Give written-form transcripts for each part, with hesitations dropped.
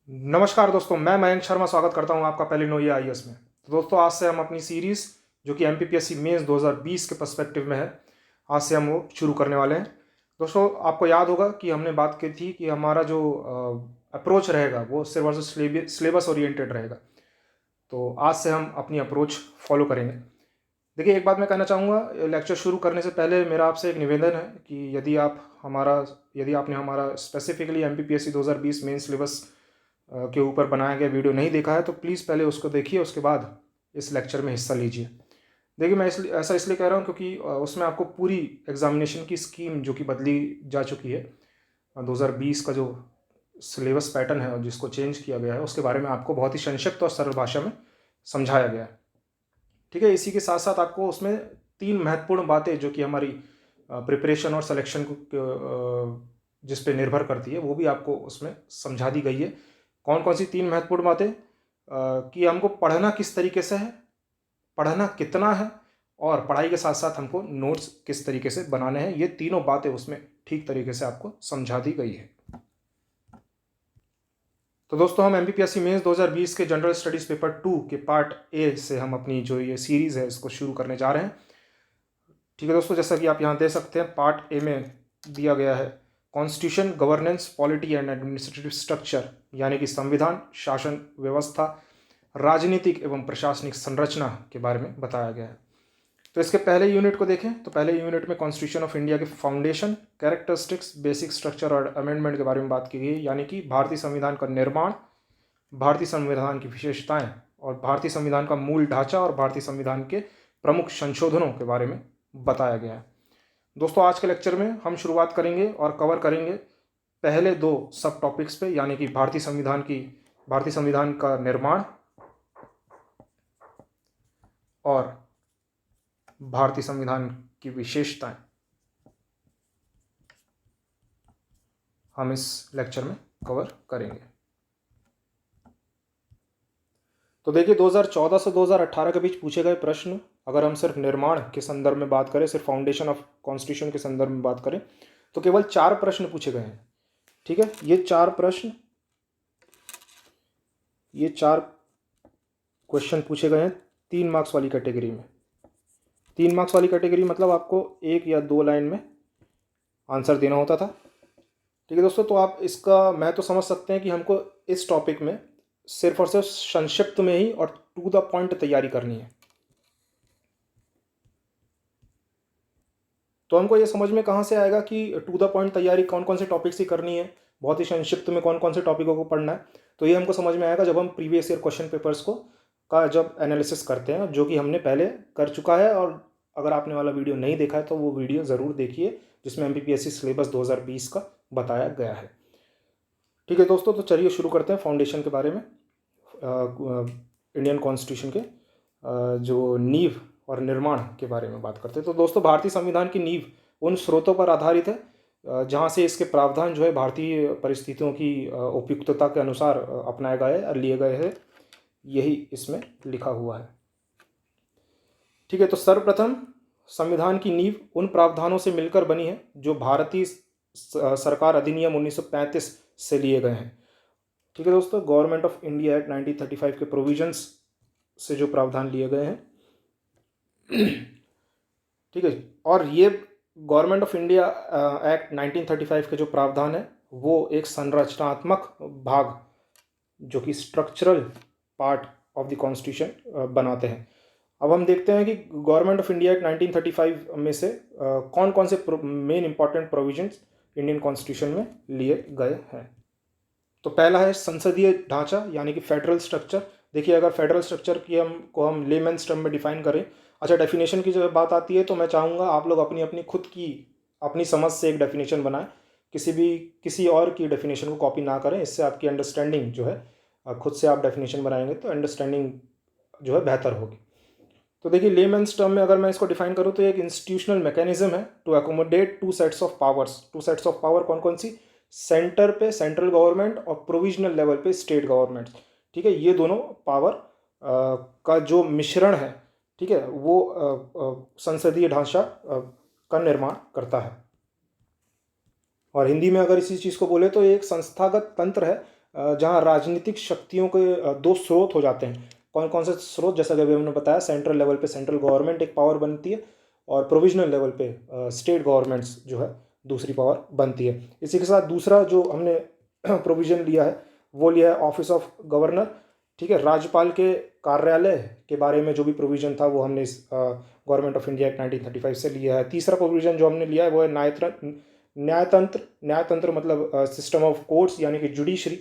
नमस्कार दोस्तों, मैं मयंक शर्मा स्वागत करता हूं आपका पहले नो ये आईएएस में। तो दोस्तों, आज से हम अपनी सीरीज़ जो कि एमपीपीएससी मेंस 2020 के पर्सपेक्टिव में है, आज से हम वो शुरू करने वाले हैं। दोस्तों, आपको याद होगा कि हमने बात की थी कि हमारा जो अप्रोच रहेगा वो सिर्फ और सिर्फ सिलेबस ओरिएंटेड रहेगा। तो आज से हम अपनी अप्रोच फॉलो करेंगे। देखिए, एक बात मैं कहना चाहूँगा, लेक्चर शुरू करने से पहले मेरा आपसे एक निवेदन है कि यदि आपने हमारा स्पेसिफिकली एमपीपीएससी 2020 मेन सिलेबस के ऊपर बनाया गया वीडियो नहीं देखा है तो प्लीज़ पहले उसको देखिए, उसके बाद इस लेक्चर में हिस्सा लीजिए। देखिए, मैं ऐसा इसलिए कह रहा हूँ क्योंकि उसमें आपको पूरी एग्जामिनेशन की स्कीम जो कि बदली जा चुकी है, 2020 का जो सिलेबस पैटर्न है और जिसको चेंज किया गया है उसके बारे में आपको बहुत ही संक्षिप्त और सरल भाषा में समझाया गया है। ठीक है, इसी के साथ साथ आपको उसमें 3 महत्वपूर्ण बातें जो कि हमारी प्रिपरेशन और सिलेक्शन को जिस पे निर्भर करती है वो भी आपको उसमें समझा दी गई है। कौन कौन सी 3 महत्वपूर्ण बातें? कि हमको पढ़ना किस तरीके से है, पढ़ना कितना है, और पढ़ाई के साथ साथ हमको नोट्स किस तरीके से बनाने हैं। ये तीनों बातें उसमें ठीक तरीके से आपको समझा दी गई है। तो दोस्तों, हम एमपीपीएससी मेंस 2020 के जनरल स्टडीज़ पेपर 2 के पार्ट ए से हम अपनी जो ये सीरीज़ है इसको शुरू करने जा रहे हैं। ठीक है दोस्तों, जैसा कि आप यहाँ देख सकते हैं, पार्ट ए में दिया गया है constitution, governance, polity and administrative structure, यानी कि संविधान, शासन व्यवस्था, राजनीतिक एवं प्रशासनिक संरचना के बारे में बताया गया है। तो इसके पहले यूनिट को देखें तो पहले यूनिट में कॉन्स्टिट्यूशन ऑफ इंडिया के फाउंडेशन, कैरेक्टरिस्टिक्स, बेसिक स्ट्रक्चर और अमेंडमेंट के बारे में बात की गई है, यानी कि भारतीय संविधान का निर्माण, भारतीय संविधान की विशेषताएं और भारतीय संविधान का मूल ढांचा और भारतीय संविधान के प्रमुख संशोधनों के बारे में बताया गया है। दोस्तों, आज के लेक्चर में हम शुरुआत करेंगे और कवर करेंगे पहले 2 सब टॉपिक्स पे, यानी कि भारतीय संविधान का निर्माण और भारतीय संविधान की विशेषताएं हम इस लेक्चर में कवर करेंगे। तो देखिए, 2014 से 2018 के बीच पूछे गए प्रश्न, अगर हम सिर्फ निर्माण के संदर्भ में बात करें, सिर्फ फाउंडेशन ऑफ कॉन्स्टिट्यूशन के संदर्भ में बात करें, तो केवल 4 प्रश्न पूछे गए हैं। ठीक है, ये 4 क्वेश्चन पूछे गए हैं 3 मार्क्स वाली कैटेगरी में। 3 मार्क्स वाली कैटेगरी मतलब आपको 1 या 2 लाइन में आंसर देना होता था। ठीक है दोस्तों, तो आप इसका महत्व समझ सकते हैं कि हमको इस टॉपिक में सिर्फ और सिर्फ संक्षिप्त में ही और टू द पॉइंट तैयारी करनी है। तो हमको ये समझ में कहाँ से आएगा कि टू द पॉइंट तैयारी कौन कौन से टॉपिक से करनी है, बहुत ही संक्षिप्त में कौन कौन से टॉपिकों को पढ़ना है। तो ये हमको समझ में आएगा जब हम प्रीवियस ईयर क्वेश्चन पेपर्स का जब एनालिसिस करते हैं, जो कि हमने पहले कर चुका है। और अगर आपने वाला वीडियो नहीं देखा है तो वो वीडियो ज़रूर देखिए, जिसमें एमपीपीएससी सिलेबस 2020 का बताया गया है। ठीक है दोस्तों, तो चलिए शुरू करते हैं फाउंडेशन के बारे में, इंडियन कॉन्स्टिट्यूशन के जो नींव और निर्माण के बारे में बात करते हैं। तो दोस्तों, भारतीय संविधान की नींव उन स्रोतों पर आधारित है जहाँ से इसके प्रावधान जो है भारतीय परिस्थितियों की उपयुक्तता के अनुसार अपनाए गए और लिए गए हैं, यही इसमें लिखा हुआ है। ठीक है, तो सर्वप्रथम संविधान की नींव उन प्रावधानों से मिलकर बनी है जो भारतीय सरकार अधिनियम 1935 से लिए गए हैं। ठीक है दोस्तों, गवर्नमेंट ऑफ इंडिया एक्ट 1935 के प्रोविजंस से जो प्रावधान लिए गए हैं। ठीक है, और ये गवर्नमेंट ऑफ इंडिया एक्ट 1935 के जो प्रावधान है वो एक संरचनात्मक भाग, जो कि structural part of the constitution बनाते हैं। अब हम देखते हैं कि गवर्नमेंट ऑफ इंडिया एक्ट 1935 में से कौन कौन से main important provisions Indian constitution में लिए गए हैं। तो पहला है संसदीय ढांचा, यानी कि फेडरल स्ट्रक्चर। देखिए, अगर फेडरल स्ट्रक्चर की हम लेमैन्स टर्म में डिफाइन करें, अच्छा डेफिनेशन की जब बात आती है तो मैं चाहूँगा आप लोग अपनी अपनी खुद की अपनी समझ से एक डेफिनेशन बनाएं, किसी और की डेफिनेशन को कॉपी ना करें। इससे आपकी अंडरस्टैंडिंग जो है, खुद से आप डेफिनेशन बनाएंगे तो अंडरस्टैंडिंग जो है बेहतर होगी। तो देखिए, लेमैन्स टर्म में अगर मैं इसको डिफाइन करूँ तो एक इंस्टीट्यूशनल मैकेनिज्म है to accommodate 2 sets of powers. 2 sets of power कौन कौन सी? सेंटर पे सेंट्रल गवर्नमेंट और प्रोविजनल लेवल पे स्टेट गवर्नमेंट। ठीक है, ये दोनों पावर का जो मिश्रण है, ठीक है, वो संसदीय ढांचा का निर्माण करता है। और हिंदी में अगर इसी चीज़ को बोले तो एक संस्थागत तंत्र है जहाँ राजनीतिक शक्तियों के दो स्रोत हो जाते हैं। कौन कौन से स्रोत? जैसा कि अभी हमने बताया, सेंट्रल लेवल पे सेंट्रल गवर्नमेंट एक पावर बनती है और प्रोविजनल लेवल पे स्टेट गवर्नमेंट्स जो है दूसरी पावर बनती है। इसी के साथ दूसरा जो हमने प्रोविजन लिया है वो लिया है ऑफिस ऑफ गवर्नर। ठीक है, राज्यपाल के कार्यालय के बारे में जो भी प्रोविजन था वो हमने इस गवर्नमेंट ऑफ इंडिया एक्ट 1935 से लिया है। तीसरा प्रोविजन जो हमने लिया है वो है न्यायतंत्र। न्यायतंत्र मतलब सिस्टम ऑफ कोर्ट्स यानी कि जुडिशरी,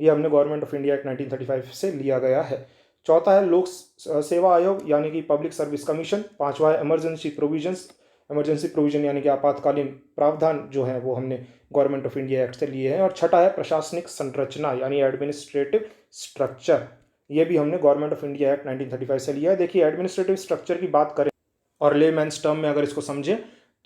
ये हमने गवर्नमेंट ऑफ इंडिया एक्ट 1935 से लिया गया है। चौथा है लोक सेवा आयोग यानी कि पब्लिक सर्विस कमीशन। पांचवा है इमरजेंसी प्रोविजंस। इमरजेंसी प्रोविजन यानी कि आपातकालीन प्रावधान जो है वो हमने गवर्नमेंट ऑफ इंडिया एक्ट से लिए हैं। और छठा है प्रशासनिक संरचना यानी एडमिनिस्ट्रेटिव स्ट्रक्चर, ये भी हमने गवर्नमेंट ऑफ इंडिया एक्ट 1935 से लिया है। देखिए, एडमिनिस्ट्रेटिव स्ट्रक्चर की बात करें और लेमैन्स टर्म में अगर इसको समझें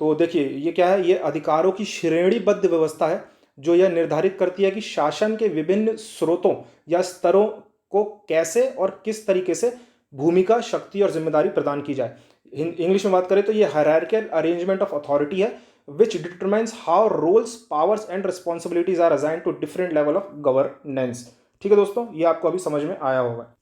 तो देखिए ये क्या है, ये अधिकारों की श्रेणीबद्ध व्यवस्था है जो यह निर्धारित करती है कि शासन के विभिन्न स्रोतों या स्तरों को कैसे और किस तरीके से भूमिका, शक्ति और जिम्मेदारी प्रदान की जाए। इंग्लिश में बात करें तो ये हायरार्किकल अरेंजमेंट ऑफ अथॉरिटी है which determines how roles, powers and responsibilities are assigned to different level of governance. ठीक है दोस्तों, ये आपको अभी समझ में आया होगा।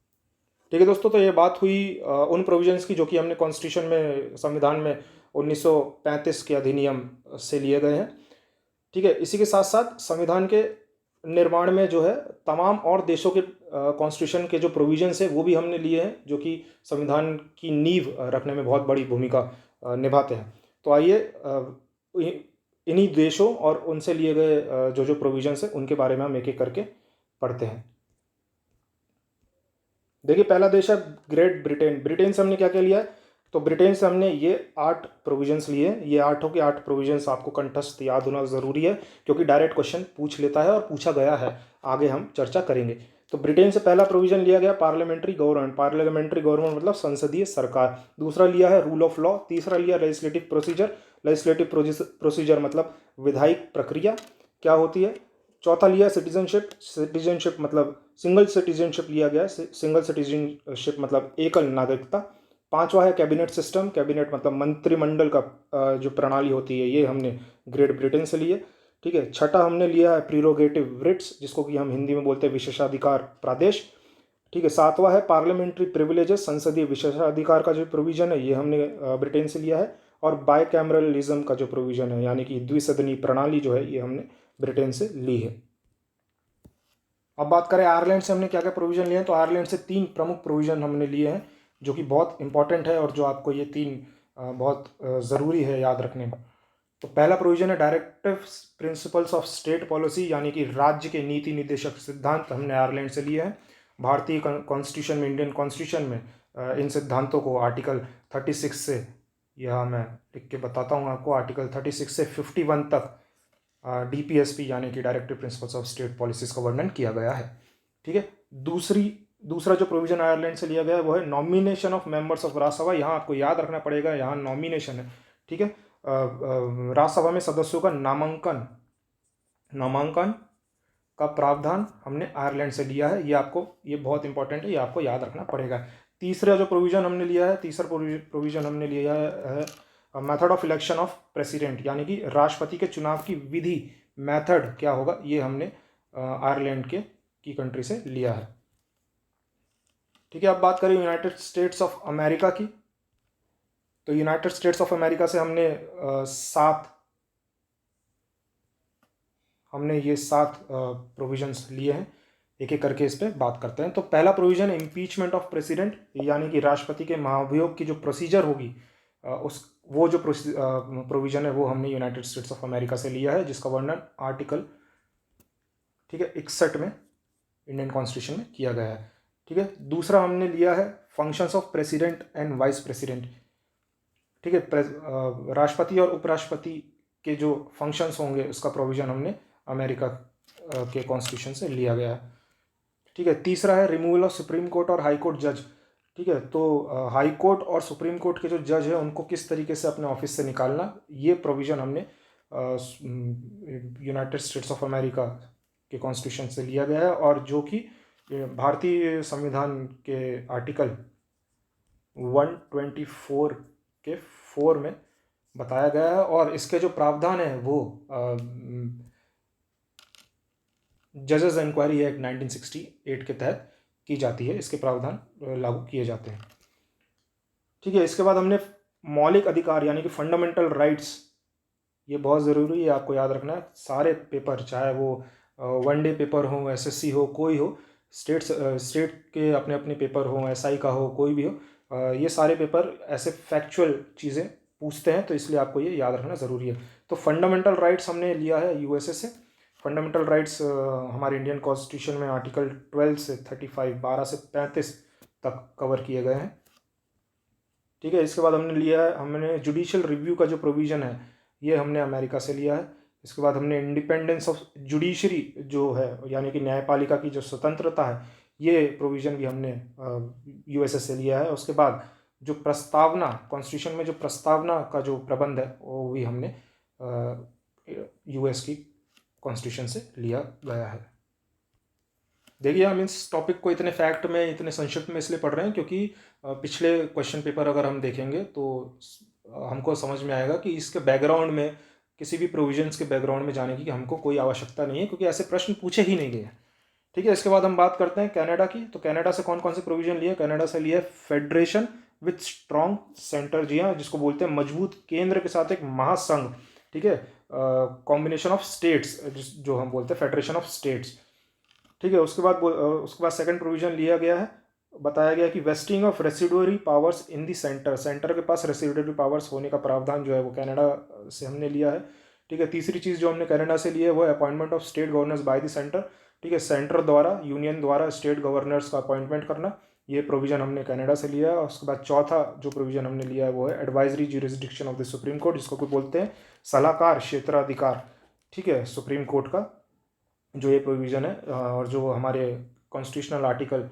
ठीक है दोस्तों, तो ये बात हुई उन प्रोविजंस की जो कि हमने कॉन्स्टिट्यूशन में, संविधान में 1935 के अधिनियम से लिए गए हैं। ठीक है, इसी के साथ साथ संविधान के निर्माण में जो है तमाम और देशों के कॉन्स्टिट्यूशन के जो प्रोविजंस है वो भी हमने लिए हैं जो कि संविधान की नींव रखने में बहुत बड़ी भूमिका निभाते हैं। तो आइए इन्हीं देशों और उनसे लिए गए जो जो प्रोविजंस है उनके बारे में हम एक एक करके पढ़ते हैं। देखिए, पहला देश है ग्रेट ब्रिटेन। ब्रिटेन से हमने क्या क्या लिया है? तो ब्रिटेन से हमने ये 8 प्रोविजंस लिए हैं। ये 8 के 8 प्रोविजंस आपको कंठस्थ याद होना ज़रूरी है क्योंकि डायरेक्ट क्वेश्चन पूछ लेता है और पूछा गया है, आगे हम चर्चा करेंगे। तो ब्रिटेन से पहला प्रोविजन लिया गया पार्लियामेंट्री गवर्नमेंट। पार्लियामेंट्री गवर्नमेंट मतलब संसदीय सरकार। दूसरा लिया है रूल ऑफ लॉ। तीसरा लिया लेजिस्लेटिव प्रोसीजर। लेजिस्लेटिव प्रोसीजर मतलब विधायिक प्रक्रिया क्या होती है। चौथा लिया सिटीजनशिप। सिटीजनशिप मतलब सिंगल सिटीजनशिप लिया गया। सिंगल सिटीजनशिप मतलब एकल नागरिकता। पांचवा है कैबिनेट सिस्टम। कैबिनेट मतलब मंत्रिमंडल का जो प्रणाली होती है, ये हमने ग्रेट ब्रिटेन से लिए। ठीक है, छठा हमने लिया है प्रीरोगेटिव रिट्स, जिसको कि हम हिंदी में बोलते हैं विशेषाधिकार प्रादेश। ठीक है, सातवां है पार्लियामेंट्री प्रिविलेजेस, संसदीय विशेषाधिकार का जो प्रोविजन है ये हमने ब्रिटेन से लिया है। और बाइकैमरलिज्म का जो प्रोविजन है यानी कि द्विसदनी प्रणाली जो है ये हमने ब्रिटेन से ली है। अब बात करें आयरलैंड से हमने क्या क्या प्रोविजन लिए हैं, तो आयरलैंड से 3 प्रमुख प्रोविजन हमने लिए हैं जो कि बहुत इंपॉर्टेंट है और जो आपको ये 3 बहुत ज़रूरी है याद रखने में। तो पहला प्रोविजन है directive principles of state policy यानी कि राज्य के नीति निर्देशक सिद्धांत हमने आयरलैंड से लिए हैं। भारतीय कॉन्स्टिट्यूशन में, इंडियन कॉन्स्टिट्यूशन में इन सिद्धांतों को आर्टिकल 36 से, यह मैं लिख के बताता हूँ आपको, आर्टिकल 36 से 51 तक DPSP यानी कि directive principles of state policies का वर्णन किया गया है। ठीक है, दूसरा जो प्रोविजन आयरलैंड से लिया गया है वो है nomination of members of Rajya Sabha. यहाँ आपको याद रखना पड़ेगा, यहाँ नॉमिनेशन है। ठीक है, राज्यसभा में सदस्यों का नामांकन का प्रावधान हमने आयरलैंड से लिया है। ये बहुत इंपॉर्टेंट है, ये आपको याद रखना पड़ेगा। तीसरा जो प्रोविजन हमने लिया है, तीसरा प्रोविजन हमने लिया है method of election of president यानी कि राष्ट्रपति के चुनाव की विधि, मेथड क्या होगा, ये हमने आयरलैंड की कंट्री से लिया है। ठीक है, अब बात करें यूनाइटेड स्टेट्स ऑफ अमेरिका की। तो यूनाइटेड स्टेट्स ऑफ अमेरिका से हमने ये 7 प्रोविजन्स लिए हैं। एक एक करके इस पर बात करते हैं। तो पहला प्रोविजन इम्पीचमेंट ऑफ प्रेसिडेंट यानी कि राष्ट्रपति के महाभियोग की जो प्रोसीजर होगी वो जो प्रोविजन है वो हमने यूनाइटेड स्टेट्स ऑफ अमेरिका से लिया है, जिसका वर्णन आर्टिकल 61 में इंडियन कॉन्स्टिट्यूशन में किया गया है। ठीक है, दूसरा हमने लिया है functions of president and vice president. ठीक है, राष्ट्रपति और उपराष्ट्रपति के जो फंक्शंस होंगे उसका प्रोविजन हमने अमेरिका के कॉन्स्टिट्यूशन से लिया गया है। ठीक है, तीसरा है रिमूवल ऑफ सुप्रीम कोर्ट और हाई कोर्ट जज। ठीक है, तो हाई कोर्ट और सुप्रीम कोर्ट के जो जज है उनको किस तरीके से अपने ऑफिस से निकालना, ये प्रोविजन हमने यूनाइटेड स्टेट्स ऑफ अमेरिका के कॉन्स्टिट्यूशन से लिया गया है और जो कि भारतीय संविधान के आर्टिकल 124 के 4 में बताया गया है। और इसके जो प्रावधान है वो जजेस इंक्वायरी एक्ट 1968 के तहत की जाती है, इसके प्रावधान लागू किए जाते हैं। ठीक है, इसके बाद हमने मौलिक अधिकार यानी कि फंडामेंटल राइट्स, ये बहुत ज़रूरी है, आपको याद रखना है। सारे पेपर, चाहे वो वनडे पेपर हो, एसएससी हो, कोई हो, स्टेट के अपने अपने पेपर हो, एसआई का हो, कोई भी हो, ये सारे पेपर ऐसे फैक्चुअल चीज़ें पूछते हैं, तो इसलिए आपको ये याद रखना ज़रूरी है। तो फंडामेंटल राइट्स हमने लिया है यूएसए से। फंडामेंटल राइट्स हमारे इंडियन कॉन्स्टिट्यूशन में आर्टिकल 12 से 35, 12 से 35 तक कवर किए गए हैं। ठीक है, इसके बाद हमने जुडिशियल रिव्यू का जो प्रोविज़न है, ये हमने अमेरिका से लिया है। इसके बाद हमने इंडिपेंडेंस ऑफ जुडिशरी जो है, यानी कि न्यायपालिका की जो स्वतंत्रता है, ये प्रोविज़न भी हमने यूएसए से लिया है। उसके बाद जो प्रस्तावना, कॉन्स्टिट्यूशन में जो प्रस्तावना का जो प्रबंध है, वो भी हमने यूएस की कॉन्स्टिट्यूशन से लिया गया है। देखिए, हम इस टॉपिक को इतने फैक्ट में, इतने संक्षिप्त में इसलिए पढ़ रहे हैं क्योंकि पिछले क्वेश्चन पेपर अगर हम देखेंगे तो हमको समझ में आएगा कि इसके बैकग्राउंड में, किसी भी प्रोविजंस के बैकग्राउंड में जाने की हमको कोई आवश्यकता नहीं है, क्योंकि ऐसे प्रश्न पूछे ही नहीं गए हैं। ठीक है, इसके बाद हम बात करते हैं कनाडा की। तो कनाडा से कौन कौन से प्रोविजन लिए? कनाडा से लिया फेडरेशन विथ स्ट्रॉन्ग सेंटर, जी हाँ, जिसको बोलते हैं मजबूत केंद्र के साथ एक महासंघ। ठीक है, कॉम्बिनेशन ऑफ स्टेट्स, जो हम बोलते हैं फेडरेशन ऑफ स्टेट्स। ठीक है, उसके बाद सेकंड प्रोविजन लिया गया है, बताया गया कि wasting of residuary powers in the centre, centre के पास रेसिडुअरी पावर्स होने का प्रावधान जो है वो कनाडा से हमने लिया है। ठीक है, तीसरी चीज़ जो हमने कनाडा से ली है वो है appointment of state governors by the centre. ठीक है, सेंटर द्वारा, यूनियन द्वारा स्टेट गवर्नर्स का अपॉइंटमेंट करना, ये प्रोविजन हमने कनाडा से लिया है। और उसके बाद चौथा जो प्रोविजन हमने लिया है वो है advisory jurisdiction of the supreme court, जिसको कोई बोलते हैं सलाहकार क्षेत्राधिकार। ठीक है, सुप्रीम कोर्ट का जो ये प्रोविज़न है, और जो हमारे कॉन्स्टिट्यूशनल आर्टिकल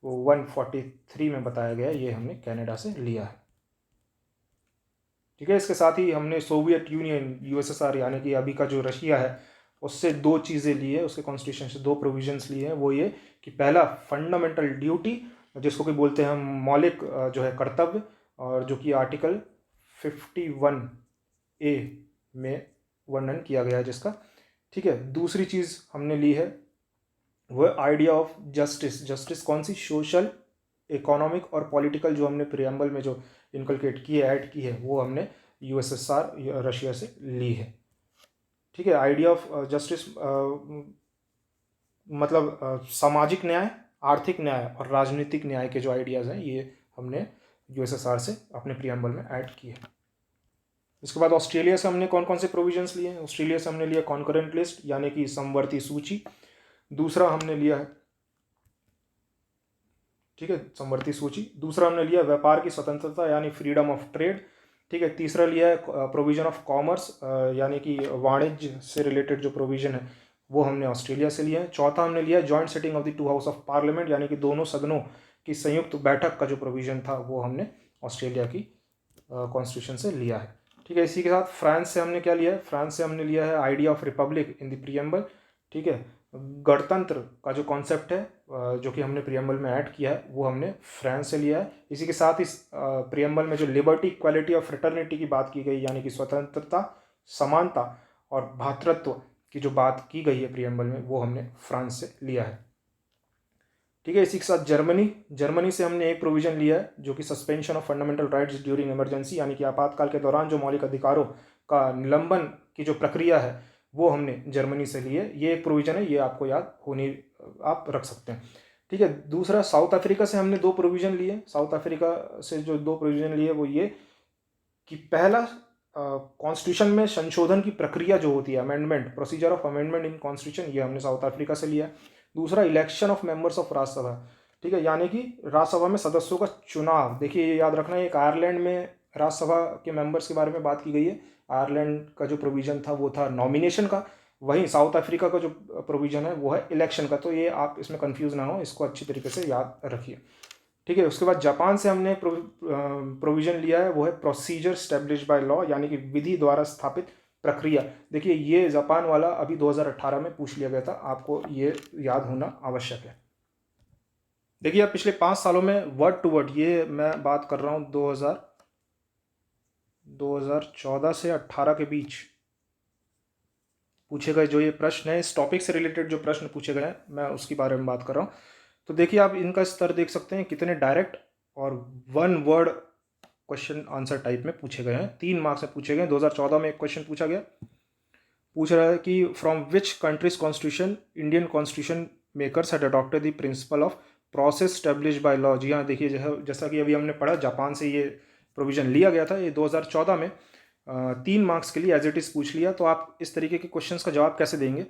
143 में बताया गया है, ये हमने कनाडा से लिया है। ठीक है, इसके साथ ही हमने सोवियत यूनियन, यूएसएसआर, यानी कि अभी का जो रशिया है, उससे दो चीज़ें ली है, उसके कॉन्स्टिट्यूशन से दो प्रोविजंस लिए हैं। वो ये कि पहला फंडामेंटल ड्यूटी, जिसको कि बोलते हैं हम मौलिक जो है कर्तव्य, और जो कि आर्टिकल 51A में वर्णन किया गया है जिसका। ठीक है, दूसरी चीज़ हमने ली है वो आइडिया ऑफ जस्टिस। जस्टिस कौन सी? सोशल, इकोनॉमिक और पॉलिटिकल, जो हमने प्रियम्बल में जो इनकलकेट की है, ऐड की है, वो हमने यूएसएसआर रशिया से ली है। ठीक है, आइडिया ऑफ जस्टिस मतलब सामाजिक न्याय, आर्थिक न्याय और राजनीतिक न्याय के जो आइडियाज़ हैं, ये हमने यूएसएसआर से अपने प्रियम्बल में ऐड किए हैं। इसके बाद ऑस्ट्रेलिया से हमने कौन कौन से प्रोविजंस लिए हैं? ऑस्ट्रेलिया से हमने लिया कॉन्करेंट लिस्ट, यानी कि समवर्ती सूची। दूसरा हमने लिया है, ठीक है, समवर्ती सूची। दूसरा हमने लिया व्यापार की स्वतंत्रता, यानी फ्रीडम ऑफ ट्रेड। ठीक है, तीसरा लिया है प्रोविजन ऑफ कॉमर्स, यानी कि वाणिज्य से रिलेटेड जो प्रोविजन है, वो हमने ऑस्ट्रेलिया से लिया है। चौथा हमने लिया joint setting of the two house of parliament, यानी कि दोनों सदनों की संयुक्त बैठक का जो प्रोविजन था, वो हमने ऑस्ट्रेलिया की कॉन्स्टिट्यूशन से लिया है। ठीक है, इसी के साथ फ्रांस से हमने क्या लिया है? फ्रांस से हमने लिया है idea of Republic in the preamble. ठीक है, गणतंत्र का जो कॉन्सेप्ट है, जो कि हमने प्रियम्बल में ऐड किया है, वो हमने फ्रांस से लिया है। इसी के साथ इस प्रियम्बल में जो लिबर्टी, इक्वालिटी और फ्रेटर्निटी की बात की गई, यानी कि स्वतंत्रता, समानता और भ्रातृत्व की जो बात की गई है प्रियम्बल में, वो हमने फ्रांस से लिया है। ठीक है, इसी के साथ जर्मनी से हमने एक प्रोविजन लिया है, जो कि suspension of fundamental rights during emergency, यानी कि आपातकाल के दौरान जो मौलिक अधिकारों का निलंबन की जो प्रक्रिया है, वो हमने जर्मनी से ली है। ये एक प्रोविजन है, ये आपको याद होनी, आप रख सकते हैं। ठीक है, दूसरा साउथ अफ्रीका से हमने दो प्रोविजन लिए। साउथ अफ्रीका से जो दो प्रोविजन लिए वो ये कि पहला, कॉन्स्टिट्यूशन में संशोधन की प्रक्रिया जो होती है, amendment, procedure of amendment in constitution, ये हमने साउथ अफ्रीका से लिया। दूसरा election of members of Rajya Sabha. ठीक है, यानी कि राज्यसभा में सदस्यों का चुनाव। देखिए, ये याद रखना है, एक आयरलैंड में राज्यसभा के मेंबर्स के बारे में बात की गई है। आयरलैंड का जो प्रोविजन था वो था नॉमिनेशन का, वहीं साउथ अफ्रीका का जो प्रोविजन है वो है इलेक्शन का। तो ये आप इसमें कंफ्यूज ना हो, इसको अच्छी तरीके से याद रखिए। ठीक है, उसके बाद जापान से हमने प्रोविजन लिया है, वो है प्रोसीजर स्टैब्लिश बाय लॉ, यानी कि विधि द्वारा स्थापित प्रक्रिया। देखिए, ये जापान वाला अभी 2018 में पूछ लिया गया था, आपको ये याद होना आवश्यक है। देखिए, अब पिछले 5 सालों में वर्ड टू वर्ड, ये मैं बात कर रहा हूँ 2014 से 18 के बीच, पूछे गए जो ये प्रश्न है, इस टॉपिक से रिलेटेड जो प्रश्न पूछे गए हैं, मैं उसके बारे में बात कर रहा हूँ। तो देखिए आप इनका स्तर देख सकते हैं, कितने डायरेक्ट और one word question answer type में पूछे गए हैं। 3 मार्क्स में पूछे गए। 2014 में एक क्वेश्चन पूछा गया, पूछ रहा है कि from which countries constitution Indian constitution makers had adopted the principle of process establish by law. जी हाँ, देखिए जैसा कि अभी हमने पढ़ा, जापान से ये प्रोविजन लिया गया था। ये 2014 में 3 मार्क्स के लिए एज इट इज़ पूछ लिया। तो आप इस तरीके के क्वेश्चंस का जवाब कैसे देंगे?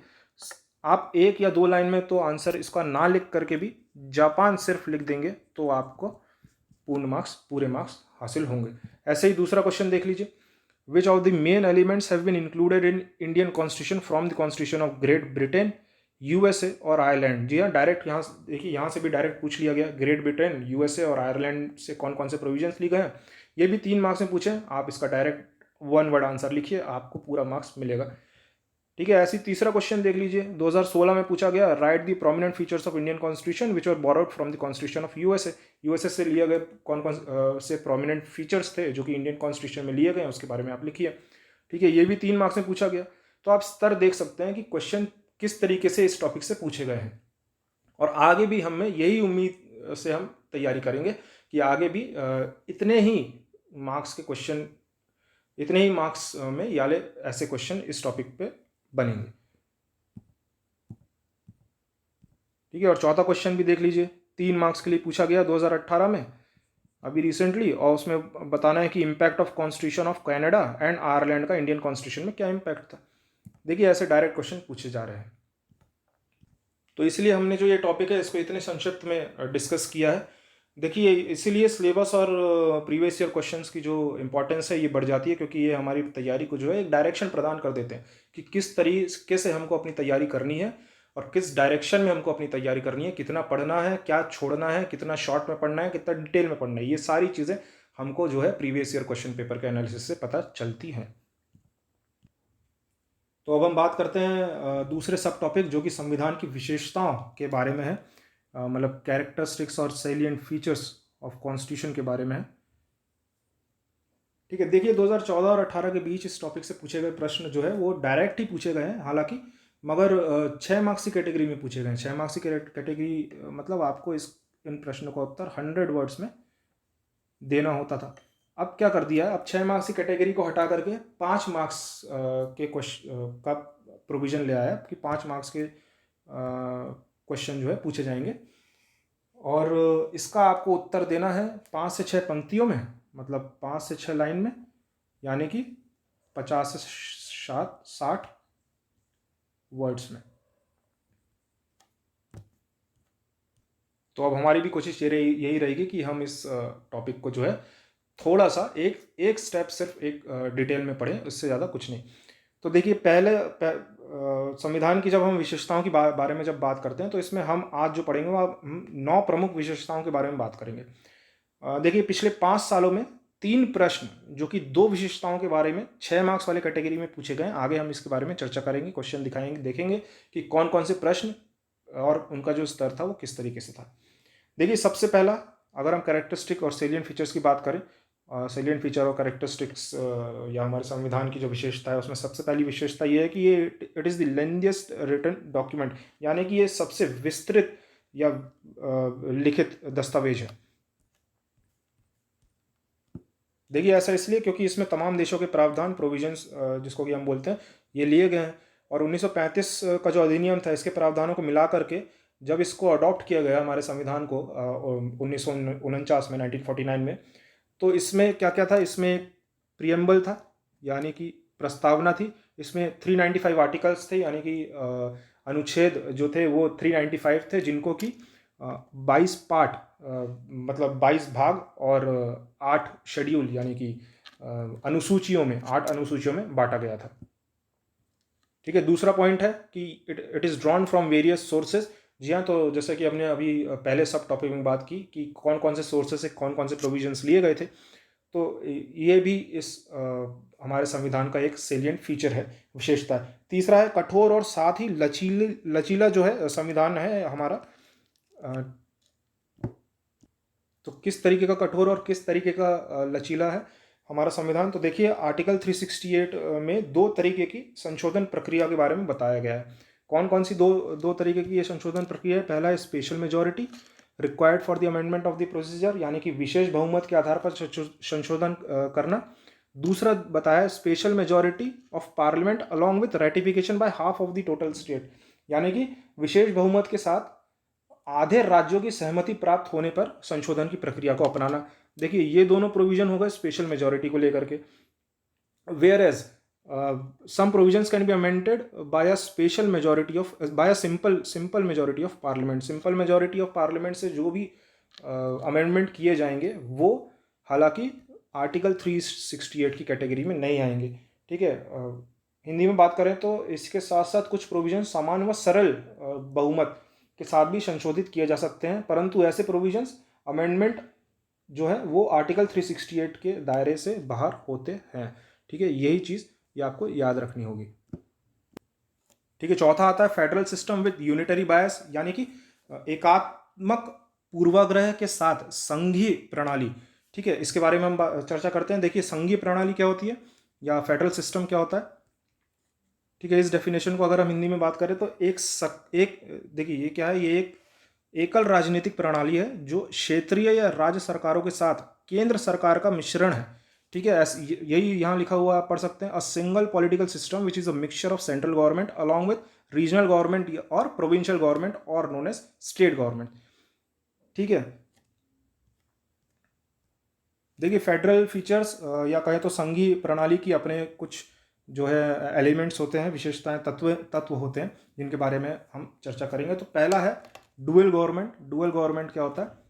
आप 1 या 2 लाइन में तो आंसर इसका ना लिख करके भी जापान सिर्फ लिख देंगे तो आपको पूरे मार्क्स हासिल होंगे। ऐसे ही दूसरा क्वेश्चन देख लीजिए, which of the main elements have been included in Indian constitution from the constitution of Great Britain, USA और आयरलैंड। जी हाँ, डायरेक्ट यहाँ देखिए, यहाँ से भी डायरेक्ट पूछ लिया गया, ग्रेट ब्रिटेन, यूएसए और आयरलैंड से कौन कौन से प्रोविजंस लिए गए हैं। ये भी 3 मार्क्स में पूछे, आप इसका डायरेक्ट 1 वर्ड आंसर लिखिए, आपको पूरा मार्क्स मिलेगा। ठीक है। ऐसी तीसरा क्वेश्चन देख लीजिए, 2016 में पूछा गया, right the prominent features of Indian constitution which were borrowed from the constitution of USA. USA से लिए गए कौन कौन से प्रोमिनेंट फीचर्स थे जो कि इंडियन कॉन्स्टिट्यूशन में लिए गए, उसके बारे में आप लिखिए। ठीक है, ये भी 3 मार्क्स में पूछा गया। तो आप स्तर देख सकते हैं कि क्वेश्चन किस तरीके से इस टॉपिक से पूछे गए हैं। और आगे भी हमें यही उम्मीद से हम तैयारी करेंगे कि आगे भी इतने ही मार्क्स में याले ऐसे क्वेश्चन इस टॉपिक पे बनेंगे। ठीक है। और चौथा क्वेश्चन भी देख लीजिए, 3 मार्क्स के लिए पूछा गया 2018 में, अभी रिसेंटली, और उसमें बताना है कि impact of constitution of Canada and Ireland का इंडियन कॉन्स्टिट्यूशन में क्या इम्पैक्ट था। देखिए ऐसे डायरेक्ट क्वेश्चन पूछे जा रहे हैं। तो इसलिए हमने जो ये टॉपिक है इसको इतने संक्षिप्त में डिस्कस किया है। देखिए इसीलिए सिलेबस और प्रीवियस ईयर क्वेश्चंस की जो इंपॉर्टेंस है ये बढ़ जाती है, क्योंकि ये हमारी तैयारी को जो है एक डायरेक्शन प्रदान कर देते हैं कि किस तरीके से हमको अपनी तैयारी करनी है और किस डायरेक्शन में हमको अपनी तैयारी करनी है, कितना पढ़ना है, क्या छोड़ना है, कितना शॉर्ट में पढ़ना है, कितना डिटेल में पढ़ना है। ये सारी चीज़ें हमको जो है प्रीवियस ईयर क्वेश्चन पेपर के एनालिसिस से पता चलती हैं। तो अब हम बात करते हैं दूसरे सब टॉपिक जो कि संविधान की विशेषताओं के बारे में है, मतलब कैरेक्टरिस्टिक्स और सैलिएंट फीचर्स ऑफ कॉन्स्टिट्यूशन के बारे में है। ठीक है। देखिए 2014 और 18 के बीच इस टॉपिक से पूछे गए प्रश्न जो है वो डायरेक्ट ही पूछे गए हैं, हालांकि मगर 6 मार्क्स की कैटेगरी में पूछे गए हैं। 6 मार्क्स की कैटेगरी मतलब आपको इन प्रश्नों का उत्तर 100 वर्ड्स में देना होता था। अब क्या कर दिया है, अब 6 मार्क्स की कैटेगरी को हटा करके 5 मार्क्स के क्वेश्चन का प्रोविजन ले आया कि 5 मार्क्स के क्वेश्चन जो है पूछे जाएंगे और इसका आपको उत्तर देना है 5 से 6 पंक्तियों में, मतलब 5 से 6 लाइन में, यानी कि 50 से 60 वर्ड्स में। तो अब हमारी भी कोशिश यही रहेगी कि हम इस टॉपिक को जो है थोड़ा सा एक स्टेप सिर्फ एक डिटेल में पढ़ें, उससे ज़्यादा कुछ नहीं। तो देखिए संविधान की जब हम विशेषताओं की बारे में जब बात करते हैं तो इसमें हम आज जो पढ़ेंगे वो 9 प्रमुख विशेषताओं के बारे में बात करेंगे। देखिए पिछले 5 सालों में 3 प्रश्न जो कि 2 विशेषताओं के बारे में 6 मार्क्स वाले कैटेगरी में पूछे गए। आगे हम इसके बारे में चर्चा करेंगे, क्वेश्चन दिखाएंगे, देखेंगे कि कौन कौन से प्रश्न और उनका जो स्तर था वो किस तरीके से था। देखिए सबसे पहला, अगर हम कैरेक्टरिस्टिक और सेलिएंट फीचर्स की बात करें, सेलिएंट फीचर और कैरेक्टरिस्टिक्स या हमारे संविधान की जो विशेषता है उसमें सबसे पहली विशेषता ये है कि ये it is the lengthiest written document, यानी कि ये सबसे विस्तृत या लिखित दस्तावेज है। देखिए ऐसा इसलिए क्योंकि इसमें तमाम देशों के प्रावधान प्रोविजंस जिसको कि हम बोलते हैं ये लिए गए हैं, और 1935 का जो अधिनियम था इसके प्रावधानों को मिला करके जब इसको अडॉप्ट किया गया हमारे संविधान को 1949 में 1949 में, तो इसमें क्या क्या था, इसमें प्रियम्बल था यानी कि प्रस्तावना थी, इसमें 395 आर्टिकल्स थे यानी कि अनुच्छेद जो थे वो 395 थे, जिनको कि 22 पार्ट मतलब 22 भाग और 8 शेड्यूल यानी कि अनुसूचियों में 8 अनुसूचियों में बांटा गया था। ठीक है। दूसरा पॉइंट है कि it is drawn from various sources. जी हाँ, तो जैसे कि हमने अभी पहले सब टॉपिक में बात की कि कौन कौन से सोर्सेज से कौन कौन से प्रोविजंस लिए गए थे, तो ये भी इस हमारे संविधान का एक सेलिएंट फीचर है, विशेषता है। तीसरा है कठोर और साथ ही लचीला जो है संविधान है हमारा। तो किस तरीके का कठोर और किस तरीके का लचीला है, हमारा संविधान, तो देखिए आर्टिकल 368 में दो तरीके की संशोधन प्रक्रिया के बारे में बताया गया है। कौन कौन सी दो दो तरीके की ये संशोधन प्रक्रिया है? पहला है special majority required for the amendment of the procedure, यानी कि विशेष बहुमत के आधार पर संशोधन करना। दूसरा बताया special majority of parliament along with ratification by half of the total state, यानी कि विशेष बहुमत के साथ आधे राज्यों की सहमति प्राप्त होने पर संशोधन की प्रक्रिया को अपनाना। देखिए ये दोनों प्रोविजन हो गए स्पेशल मेजोरिटी को लेकर के। Whereas some provisions can be amended by a special majority of by a simple majority of parliament. Simple majority of parliament से जो भी अमेंडमेंट किए जाएंगे वो हालांकि आर्टिकल 368 की कैटेगरी में नहीं आएंगे। ठीक है, हिंदी में बात करें तो इसके साथ साथ कुछ प्रोविजन सामान्य व सरल बहुमत के साथ भी संशोधित किए जा सकते हैं, परंतु ऐसे प्रोविजंस अमेंडमेंट जो है वो आर्टिकल 368 के दायरे से बाहर होते हैं। ठीक है, यही चीज़ ये आपको याद रखनी होगी। ठीक है, चौथा आता है फेडरल सिस्टम विद यूनिटरी बायस, यानी कि एकात्मक पूर्वाग्रह के साथ संघीय प्रणाली। ठीक है, इसके बारे में हम चर्चा करते हैं। देखिए संघीय प्रणाली क्या होती है या फेडरल सिस्टम क्या होता है। ठीक है, इस डेफिनेशन को अगर हम हिंदी में बात करें तो देखिए ये क्या है, ये एक एकल राजनीतिक प्रणाली है जो क्षेत्रीय या राज्य सरकारों के साथ केंद्र सरकार का मिश्रण है। ठीक है, यही यहाँ लिखा हुआ आप पढ़ सकते हैं, a single political system which is a mixture of central government along with regional government और प्रोविंशियल गवर्नमेंट और नोन एज स्टेट गवर्नमेंट। ठीक है, देखिए फेडरल फीचर्स या कहें तो संघीय प्रणाली की अपने कुछ जो है एलिमेंट्स होते हैं, विशेषताएं, तत्व होते हैं जिनके बारे में हम चर्चा करेंगे। तो पहला है डुअल गवर्नमेंट। डुअल गवर्नमेंट क्या होता है?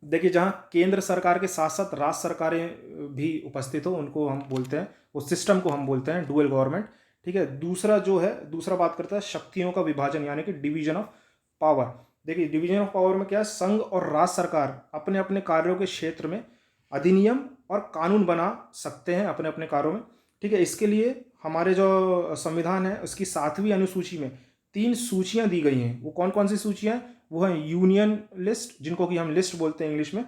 देखिए जहां केंद्र सरकार के साथ साथ राज्य सरकारें भी उपस्थित हो उनको हम बोलते हैं, उस सिस्टम को हम बोलते हैं डुअल गवर्नमेंट। ठीक है, दूसरा बात करता है शक्तियों का विभाजन, यानी कि डिवीजन ऑफ पावर। देखिए डिवीजन ऑफ पावर में क्या है, संघ और राज्य सरकार अपने अपने कार्यों के क्षेत्र में अधिनियम और कानून बना सकते हैं अपने अपने कार्यों में। ठीक है, इसके लिए हमारे जो संविधान है उसकी 7वीं अनुसूची में 3 सूचियां दी गई हैं। वो कौन कौन सी सूचियां हैं? वो है यूनियन लिस्ट, जिनको कि हम लिस्ट बोलते हैं इंग्लिश में।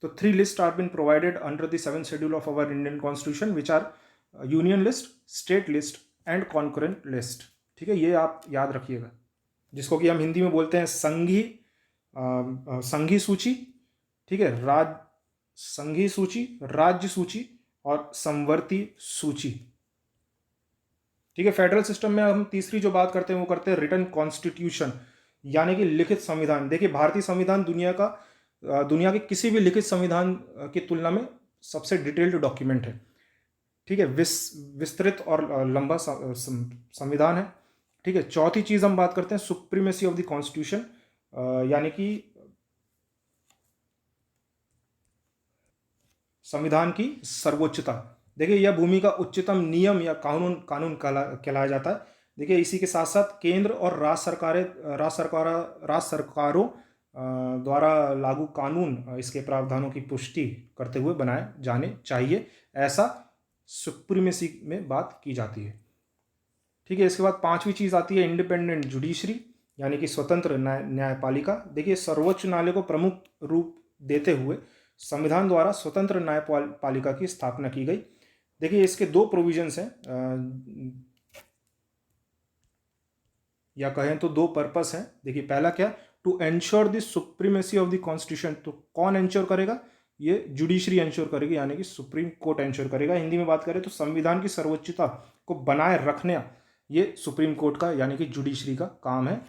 तो 3 list are been provided under the 7th schedule of our Indian constitution which are union list, state list and concurrent list. ठीक है, ये आप याद रखिएगा, जिसको कि हम हिंदी में बोलते हैं संघी सूची। ठीक है, संघी सूची, राज्य सूची और समवर्ती सूची। ठीक है, फेडरल सिस्टम में हम तीसरी जो बात करते हैं वो करते हैं रिटन कॉन्स्टिट्यूशन, यानी कि लिखित संविधान। देखिए भारतीय संविधान दुनिया के किसी भी लिखित संविधान की तुलना में सबसे डिटेल्ड डॉक्यूमेंट है। ठीक है, विस्तृत और लंबा संविधान है। ठीक है, चौथी चीज हम बात करते हैं सुप्रीमेसी ऑफ द कॉन्स्टिट्यूशन, यानी कि संविधान की सर्वोच्चता। देखिए यह भूमि का उच्चतम नियम या कानून कहलाया जाता है। देखिए इसी के साथ साथ केंद्र और राज्य सरकारों द्वारा लागू कानून इसके प्रावधानों की पुष्टि करते हुए बनाए जाने चाहिए, ऐसा सुप्रीमेसी में बात की जाती है। ठीक है, इसके बाद 5वीं चीज आती है इंडिपेंडेंट जुडिशरी, यानी कि स्वतंत्र न्यायपालिका। देखिए सर्वोच्च न्यायालय को प्रमुख रूप देते हुए संविधान द्वारा स्वतंत्र न्यायपालिका की स्थापना की गई। देखिए इसके 2 प्रोविजंस हैं, या कहें तो 2 पर्पस हैं। देखिए पहला क्या, to ensure the supremacy of the constitution. तो कौन एंश्योर करेगा? ये जुडिशरी एंश्योर करेगी, यानी कि सुप्रीम कोर्ट एंश्योर करेगा। हिंदी में बात करें तो संविधान की सर्वोच्चता को बनाए रखना ये सुप्रीम कोर्ट का यानी कि जुडिशरी का काम है।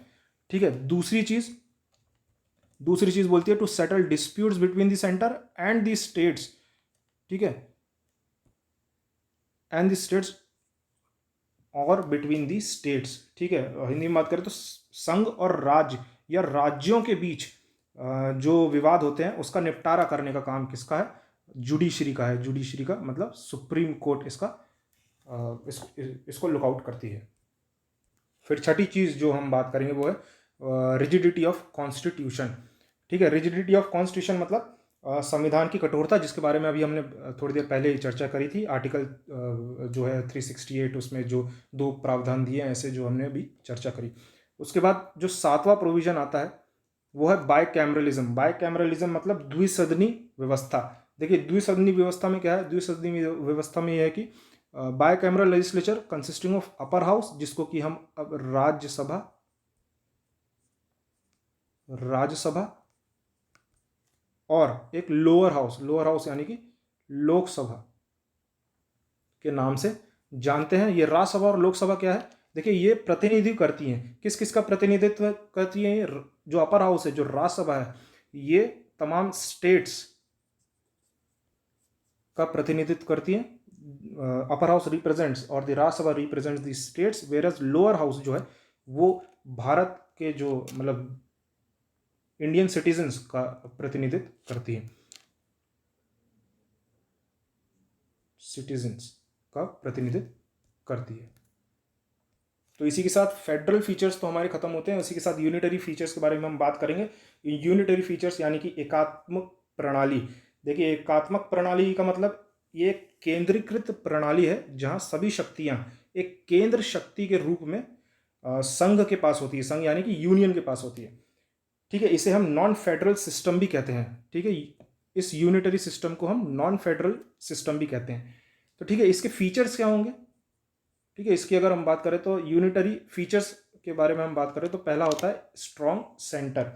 ठीक है, दूसरी चीज बोलती है to settle disputes between the centre and the states. ठीक है, एंड द स्टेट्स और बिटवीन द स्टेट्स। ठीक है, हिंदी में बात करें तो संघ और राज्य या राज्यों के बीच जो विवाद होते हैं उसका निपटारा करने का काम किसका है? जुडिशरी का है। जुडिशरी का मतलब सुप्रीम कोर्ट इसको लुकआउट करती है। फिर छठी चीज जो हम बात करेंगे वो है रिजिडिटी ऑफ कॉन्स्टिट्यूशन। ठीक है, रिजिडिटी ऑफ कॉन्स्टिट्यूशन मतलब संविधान की कठोरता, जिसके बारे में अभी हमने थोड़ी देर पहले ही चर्चा करी थी। आर्टिकल जो है 368 उसमें जो 2 प्रावधान दिए हैं ऐसे जो हमने अभी चर्चा करी। उसके बाद जो 7वां प्रोविजन आता है वो है बायकैमरलिज्म। बायकैमरलिज्म मतलब द्विसदनी व्यवस्था। देखिए द्विसदनी व्यवस्था में क्या है, द्विसदनी व्यवस्था में यह है कि bicameral legislature consisting of upper house, जिसको कि हम अब राज्यसभा और एक लोअर हाउस यानी कि लोकसभा के नाम से जानते हैं। ये राज्यसभा और लोकसभा क्या है, देखिए ये प्रतिनिधित्व करती हैं, किस किस का प्रतिनिधित्व करती हैं। जो अपर हाउस है, जो राज्यसभा है, ये तमाम स्टेट्स का प्रतिनिधित्व करती है। अपर हाउस रिप्रेजेंट्स और the Rajya Sabha represents the states, whereas lower house जो है वो भारत के जो मतलब इंडियन सिटीजन्स का प्रतिनिधित्व करती है, सिटीजन्स का प्रतिनिधित्व करती है। तो इसी के साथ फेडरल फीचर्स तो हमारे खत्म होते हैं, इसी के साथ यूनिटरी फीचर्स के बारे में हम बात करेंगे। यूनिटरी फीचर्स यानी कि एकात्मक प्रणाली। देखिए एकात्मक प्रणाली का मतलब ये एक केंद्रीकृत प्रणाली है जहां सभी शक्तियां एक केंद्र शक्ति के रूप में संघ के पास होती है, संघ यानी कि यूनियन के पास होती है। ठीक है, इसे हम नॉन फेडरल सिस्टम भी कहते हैं। ठीक है, इस यूनिटरी सिस्टम को हम नॉन फेडरल सिस्टम भी कहते हैं। तो ठीक है, इसके फीचर्स क्या होंगे। ठीक है, इसकी अगर हम बात करें तो यूनिटरी फीचर्स के बारे में हम बात करें तो पहला होता है स्ट्रॉन्ग सेंटर।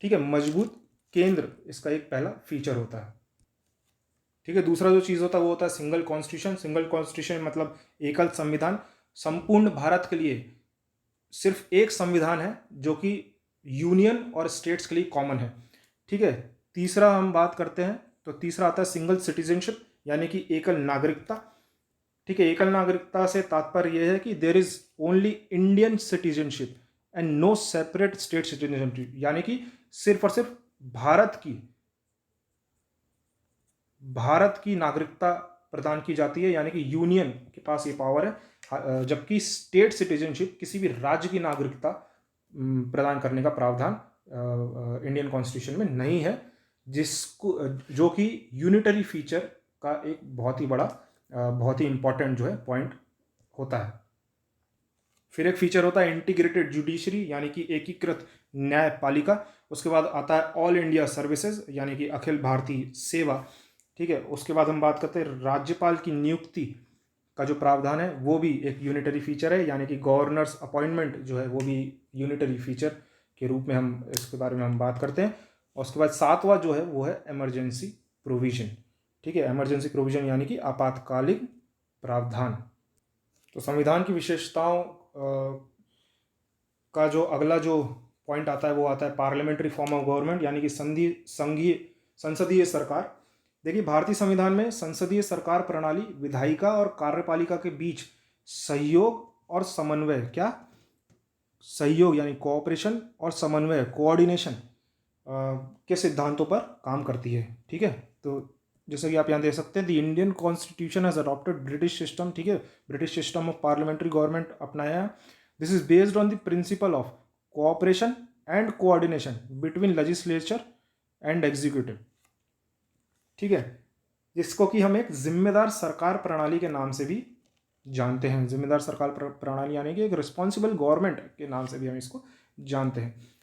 ठीक है, मजबूत केंद्र इसका एक पहला फीचर होता है। ठीक है, दूसरा जो चीज़ होता है वो होता है सिंगल कॉन्स्टिट्यूशन। सिंगल कॉन्स्टिट्यूशन मतलब एकल संविधान। संपूर्ण भारत के लिए सिर्फ एक संविधान है जो कि यूनियन और स्टेट्स के लिए कॉमन है। ठीक है, तीसरा हम बात करते हैं तो तीसरा आता है सिंगल सिटीजनशिप यानी कि एकल नागरिकता। ठीक है, एकल नागरिकता से तात्पर्य यह है कि there is only Indian citizenship and no separate state citizenship, यानी कि सिर्फ और सिर्फ भारत की नागरिकता प्रदान की जाती है, यानी कि यूनियन के पास ये पावर है। जबकि स्टेट सिटीजनशिप किसी भी राज्य की नागरिकता प्रदान करने का प्रावधान इंडियन कॉन्स्टिट्यूशन में नहीं है, जिसको जो कि यूनिटरी फीचर का एक बहुत ही बड़ा बहुत ही इंपॉर्टेंट जो है पॉइंट होता है। फिर एक फीचर होता है इंटीग्रेटेड जुडिशरी यानी कि एकीकृत न्यायपालिका। उसके बाद आता है ऑल इंडिया सर्विसेज यानी कि अखिल भारतीय सेवा। ठीक है, उसके बाद हम बात करते हैं राज्यपाल की नियुक्ति का जो प्रावधान है वो भी एक यूनिटरी फीचर है, यानी कि गवर्नर्स अपॉइंटमेंट जो है वो भी यूनिटरी फीचर के रूप में हम इसके बारे में हम बात करते हैं। और उसके बाद सातवां जो है वो है इमरजेंसी प्रोविजन। ठीक है, इमरजेंसी प्रोविजन यानी कि आपातकालीन प्रावधान। तो संविधान की विशेषताओं का जो अगला जो पॉइंट आता है वो आता है पार्लियामेंट्री फॉर्म ऑफ गवर्नमेंट यानी कि संसदीय सरकार। देखिए भारतीय संविधान में संसदीय सरकार प्रणाली विधायिका और कार्यपालिका के बीच सहयोग और समन्वय, क्या सहयोग यानी कोऑपरेशन और समन्वय कोऑर्डिनेशन के सिद्धांतों पर काम करती है। ठीक है, तो जैसे कि आप यहाँ देख सकते हैं the Indian constitution has adopted British system. ठीक है, British system of parliamentary government अपनाया है। This is based on the principle of cooperation and coordination between legislature and executive. ठीक है, जिसको कि हम एक जिम्मेदार सरकार प्रणाली के नाम से भी जानते हैं। जिम्मेदार सरकार प्रणाली यानी कि एक रिस्पॉन्सिबल गवर्नमेंट के नाम से भी हम इसको जानते हैं।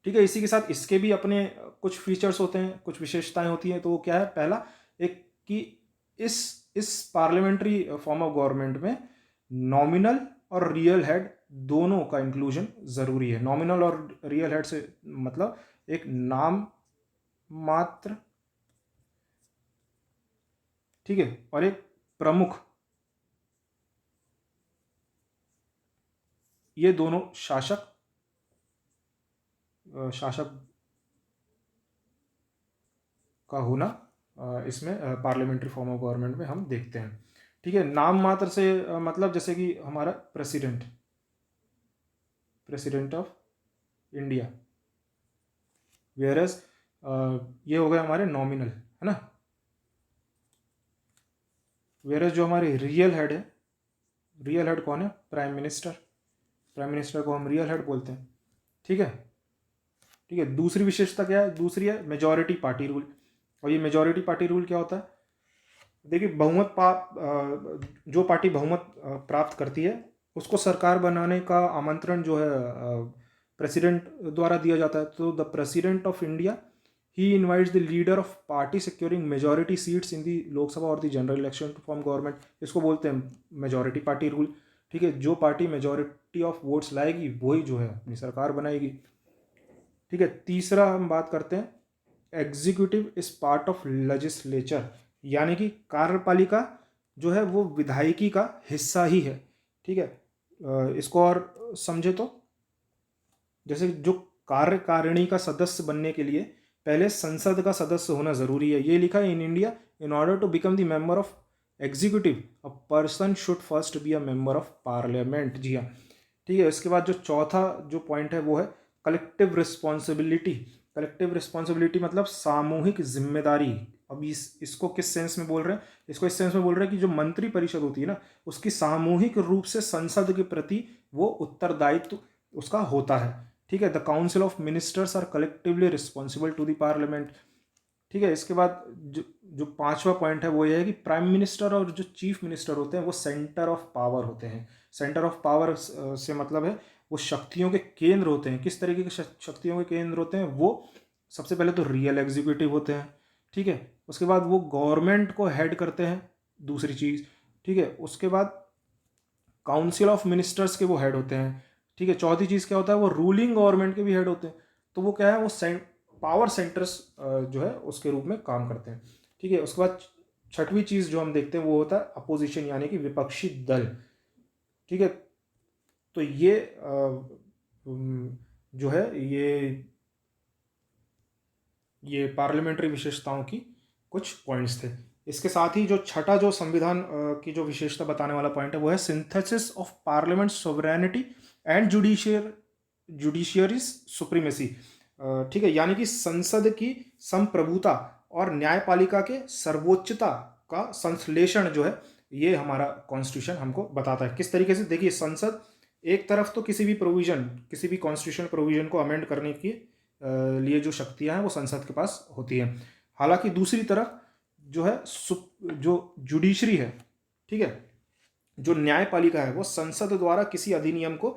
ठीक है, इसी के साथ इसके भी अपने कुछ फीचर्स होते हैं, कुछ विशेषताएं होती हैं। तो वो क्या है, पहला एक कि इस पार्लियामेंट्री फॉर्म ऑफ गवर्नमेंट में नॉमिनल और रियल हेड दोनों का इंक्लूजन जरूरी है। नॉमिनल और रियल हेड से मतलब एक नाम मात्र, ठीक है, और एक प्रमुख, ये दोनों शासक का होना इसमें पार्लियामेंट्री फॉर्म ऑफ गवर्नमेंट में हम देखते हैं। ठीक है, नाम मात्र से मतलब जैसे कि हमारा प्रेसिडेंट ऑफ इंडिया, वेयरएज ये हो गए हमारे नॉमिनल, है ना। वेयरएज जो हमारे रियल हेड है, रियल हेड कौन है, प्राइम मिनिस्टर को हम रियल हेड बोलते हैं। ठीक है, ठीक है, दूसरी विशेषता क्या है, दूसरी है मेजॉरिटी पार्टी रूल। और ये मेजॉरिटी पार्टी रूल क्या होता है, देखिए जो पार्टी बहुमत प्राप्त करती है उसको सरकार बनाने का आमंत्रण जो है प्रेसिडेंट द्वारा दिया जाता है। तो द प्रेसिडेंट ऑफ इंडिया ही invites the leader of party securing majority seats in the Lok Sabha और the general election to form government. इसको बोलते हैं मेजॉरिटी पार्टी रूल। ठीक है, जो पार्टी मेजॉरिटी ऑफ वोट्स लाएगी वही जो है अपनी सरकार बनाएगी। ठीक है, तीसरा हम बात करते हैं executive is part of legislature, यानी कि कार्यपालिका जो है वो विधायिकी का हिस्सा ही है। ठीक है, इसको और समझे तो जैसे जो कार्यकारिणी का सदस्य बनने के लिए पहले संसद का सदस्य होना जरूरी है। ये लिखा है in India, in order to become the member of executive a person should first be a member of parliament. जी हाँ, ठीक है। इसके बाद जो चौथा जो पॉइंट है वो है कलेक्टिव रिस्पॉन्सिबिलिटी। कलेक्टिव रिस्पॉन्सिबिलिटी मतलब सामूहिक जिम्मेदारी। अब इसको किस सेंस में बोल रहे हैं? इसको इस सेंस में बोल रहे हैं कि जो मंत्री परिषद होती है ना, उसकी सामूहिक रूप से संसद के प्रति वो उत्तरदायित्व उसका होता है। ठीक है, the council of ministers are collectively responsible to the parliament. ठीक है, इसके बाद जो पांचवा पॉइंट है वो ये है कि प्राइम मिनिस्टर और जो चीफ मिनिस्टर होते हैं वो सेंटर ऑफ पावर होते हैं। सेंटर ऑफ पावर से मतलब है वो शक्तियों के केंद्र होते हैं। किस तरीके के शक्तियों के केंद्र होते हैं? वो सबसे पहले तो रियल एग्जीक्यूटिव होते हैं। ठीक है, उसके बाद वो गवर्नमेंट को हेड करते हैं, दूसरी चीज। ठीक है, उसके बाद काउंसिल ऑफ मिनिस्टर्स के वो हेड होते हैं। ठीक है, चौथी चीज क्या होता है? वो रूलिंग गवर्नमेंट के भी हेड होते हैं। तो वो क्या है? वो पावर सेंटर्स जो है उसके रूप में काम करते हैं। ठीक है, उसके बाद छठवीं चीज जो हम देखते हैं वो होता है अपोजिशन, यानी कि विपक्षी दल। ठीक है, तो ये जो है ये पार्लियामेंट्री विशेषताओं की कुछ पॉइंट्स थे। इसके साथ ही जो छठा जो संविधान की जो विशेषता बताने वाला पॉइंट है वो है synthesis of parliament sovereignty and judiciary supremacy. ठीक है, यानी कि संसद की संप्रभुता और न्यायपालिका के सर्वोच्चता का संश्लेषण जो है ये हमारा कॉन्स्टिट्यूशन हमको बताता है। किस तरीके से? देखिए, संसद एक तरफ तो किसी भी कॉन्स्टिट्यूशन प्रोविजन को अमेंड करने के लिए जो शक्तियां हैं वो संसद के पास होती हैं। हालांकि दूसरी तरफ जो है जो जुडिशरी है, ठीक है, जो न्यायपालिका है वो संसद द्वारा किसी अधिनियम को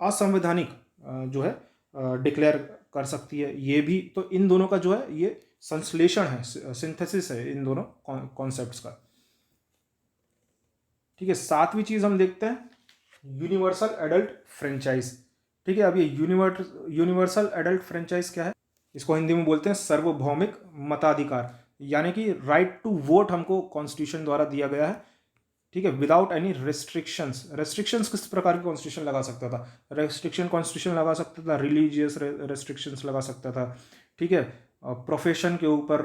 असंवैधानिक जो है डिक्लेयर कर सकती है। ये भी तो इन दोनों का जो है ये संश्लेषण है, सिंथेसिस है इन दोनों कॉन्सेप्ट्स का। ठीक है, सातवीं चीज हम देखते हैं यूनिवर्सल एडल्ट फ्रेंचाइज। ठीक है, अब ये यूनिवर्सल एडल्ट फ्रेंचाइज क्या है? इसको हिंदी में बोलते हैं सार्वभौमिक मताधिकार, यानी कि राइट टू वोट हमको कॉन्स्टिट्यूशन द्वारा दिया गया है। ठीक है, विदाउट एनी रेस्ट्रिक्शंस किस प्रकार की कॉन्स्टिट्यूशन लगा सकता था? रेस्ट्रिक्शन कॉन्स्टिट्यूशन लगा सकता था, रिलीजियस रेस्ट्रिक्शंस लगा सकता था। ठीक है, प्रोफेशन के ऊपर,